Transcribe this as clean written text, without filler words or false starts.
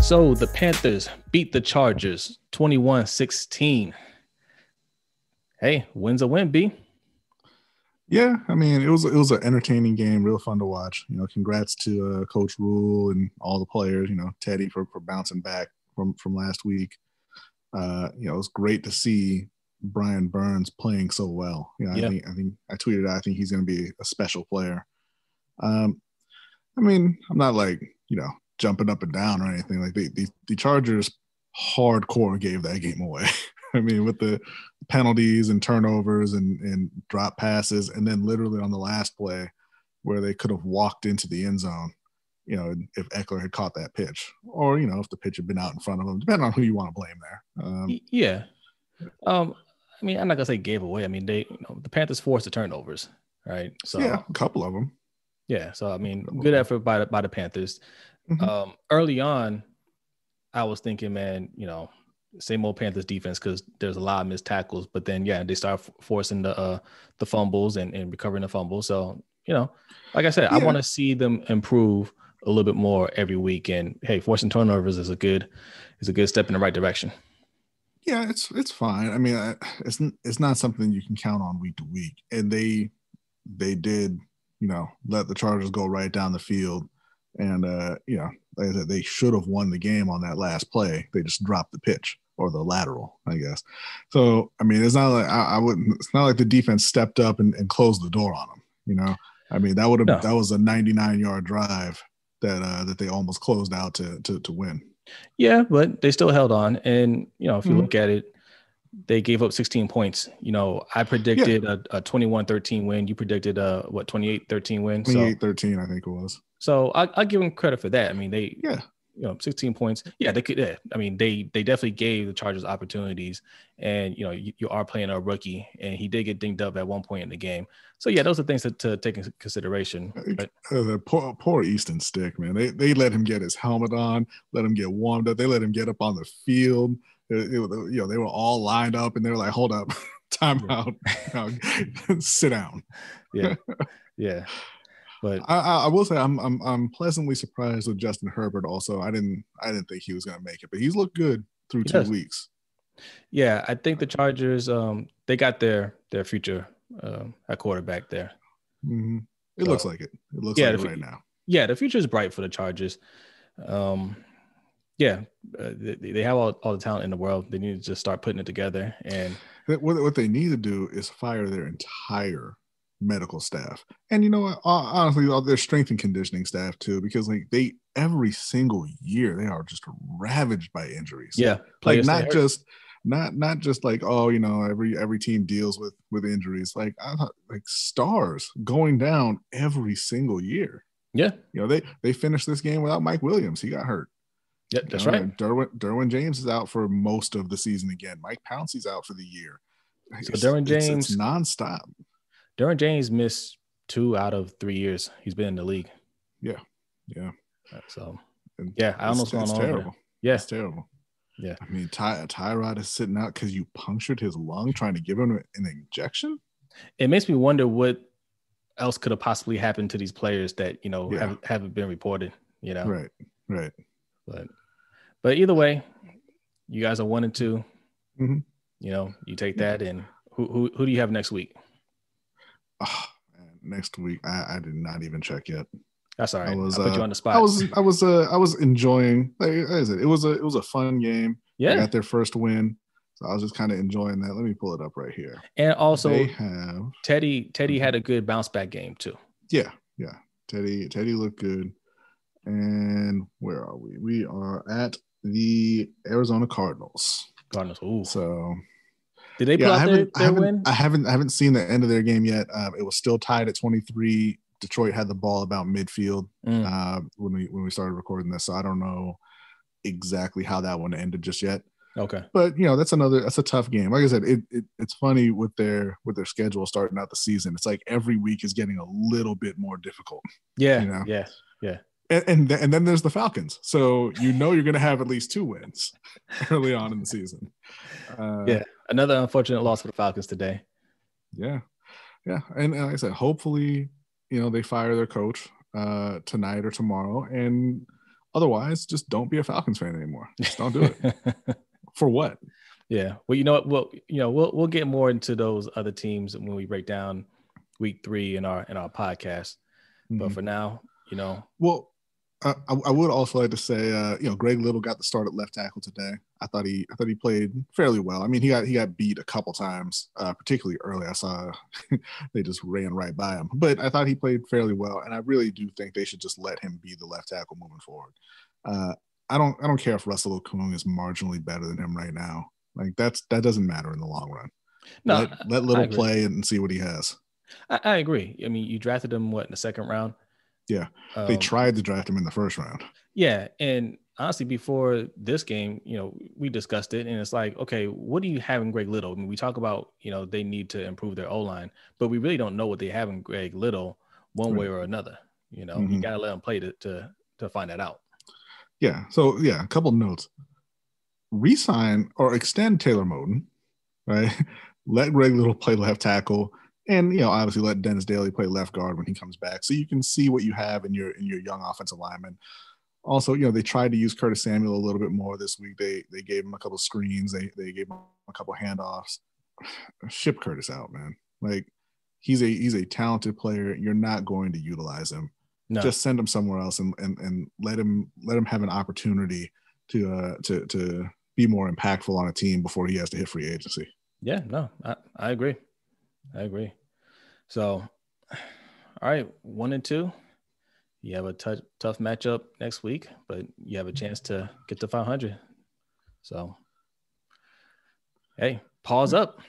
So the Panthers beat the Chargers 21-16. Hey, win's a win, B. Yeah, I mean, it was an entertaining game, real fun to watch. Congrats to Coach Rule and all the players. Teddy for bouncing back from last week. It was great to see Brian Burns playing so well. Yeah. I think I tweeted out, I think he's going to be a special player. I mean, I'm not like jumping up and down or anything. Like the Chargers hardcore gave that game away. I mean, with the penalties and turnovers and drop passes, and then literally on the last play where they could have walked into the end zone, if Eckler had caught that pitch, or if the pitch had been out in front of him, depending on who you want to blame there. Yeah. I mean, I'm not gonna say gave away. I mean, the Panthers forced the turnovers, right? So yeah, a couple of them. Yeah. So I mean, good effort by the Panthers. Mm-hmm. Early on, I was thinking, man, same old Panthers defense, because there's a lot of missed tackles. But then, they start forcing the fumbles and recovering the fumbles. So, like I said, I want to see them improve a little bit more every week. And hey, forcing turnovers is a good step in the right direction. Yeah, it's fine. I mean, it's not something you can count on week to week. And they did, let the Chargers go right down the field. And, like I said, they should have won the game on that last play. They just dropped the pitch or the lateral, I guess. So, I mean, it's not like it's not like the defense stepped up and closed the door on them, I mean, that was a 99-yard drive that they almost closed out to win. Yeah, but they still held on. And, if you look at it, they gave up 16 points. I predicted a 21-13 win. You predicted a 28-13 win. 28-13, I think it was. So I'll give them credit for that. I mean, 16 points. Yeah, they could. Yeah. I mean, they definitely gave the Chargers opportunities. And, you are playing a rookie, and he did get dinged up at one point in the game. So, yeah, those are things to take into consideration. But, the poor Easton Stick, man. They let him get his helmet on, let him get warmed up. They let him get up on the field. They were all lined up, and they were like, hold up, time out, sit down. Yeah, yeah. But I will say I'm pleasantly surprised with Justin Herbert. Also, I didn't think he was going to make it, but he's looked good through 2 weeks. Yeah, I think the Chargers they got their future at quarterback there. Mm-hmm. It looks like it. It looks like it right now. Yeah, the future is bright for the Chargers. They have all the talent in the world. They need to just start putting it together. And what they need to do is fire their entire medical staff, and honestly, all their strength and conditioning staff too, because like every single year they are just ravaged by injuries. Yeah, like not just like every team deals with injuries. Like stars going down every single year. Yeah, they finished this game without Mike Williams. He got hurt. Yeah, that's right. Derwin James is out for most of the season again. Mike Pouncey's out for the year. So Derwin James, it's nonstop. Derwin James missed 2 out of 3 years he's been in the league. Yeah. So I almost gone on. Terrible. Yeah, it's terrible. Yeah, I mean, Tyrod is sitting out because you punctured his lung trying to give him an injection. It makes me wonder what else could have possibly happened to these players that haven't been reported. Right. But either way, you guys are 1-2. Mm-hmm. You take that, and who do you have next week? Oh, man, next week I did not even check yet. That's all right. I put you on the spot. I was enjoying. Like I said, it was a fun game. Yeah, they got their first win, so I was just kind of enjoying that. Let me pull it up right here. And also, they have Teddy had a good bounce back game too. Yeah. Teddy looked good. And where are we? We are at the Arizona Cardinals. Ooh. So did they pull out their win? I haven't seen the end of their game yet. It was still tied at 23. Detroit had the ball about midfield when we started recording this, so I don't know exactly how that one ended just yet. Okay, but that's a tough game. Like I said, it's funny with their schedule starting out the season. It's like every week is getting a little bit more difficult. Yeah, yeah. And then there's the Falcons. So you're going to have at least 2 wins early on in the season. Another unfortunate loss for the Falcons today. Yeah. And like I said, hopefully, they fire their coach tonight or tomorrow. And Otherwise, just don't be a Falcons fan anymore. Just don't do it. For what? Yeah. Well, you know what? We'll get more into those other teams when we break down week 3 in our podcast. Mm-hmm. But for now, Well, I would also like to say, Greg Little got the start at left tackle today. I thought he played fairly well. I mean, he got beat a couple times, particularly early. I saw they just ran right by him, but I thought he played fairly well, and I really do think they should just let him be the left tackle moving forward. I don't care if Russell Okung is marginally better than him right now. Like that doesn't matter in the long run. No, let Little play and see what he has. I agree. I mean, you drafted him in the second round. Yeah, they tried to draft him in the first round. Yeah, and honestly, before this game, we discussed it, and it's like, okay, what do you have in Greg Little? I mean, we talk about, they need to improve their O-line, but we really don't know what they have in Greg Little one way or another. You got to let him play to find that out. Yeah, so, a couple notes. Resign or extend Taylor Moton, right? Let Greg Little play left tackle. And, obviously let Dennis Daly play left guard when he comes back. So you can see what you have in your young offensive lineman. Also, they tried to use Curtis Samuel a little bit more this week. They gave him a couple of screens. They gave him a couple of handoffs. Ship Curtis out, man. Like he's a talented player. You're not going to utilize him. No. Just send him somewhere else and let him have an opportunity to be more impactful on a team before he has to hit free agency. Yeah, no, I agree. So, all right, 1-2. You have a tough matchup next week, but you have a chance to get to 500. So, hey, pause up.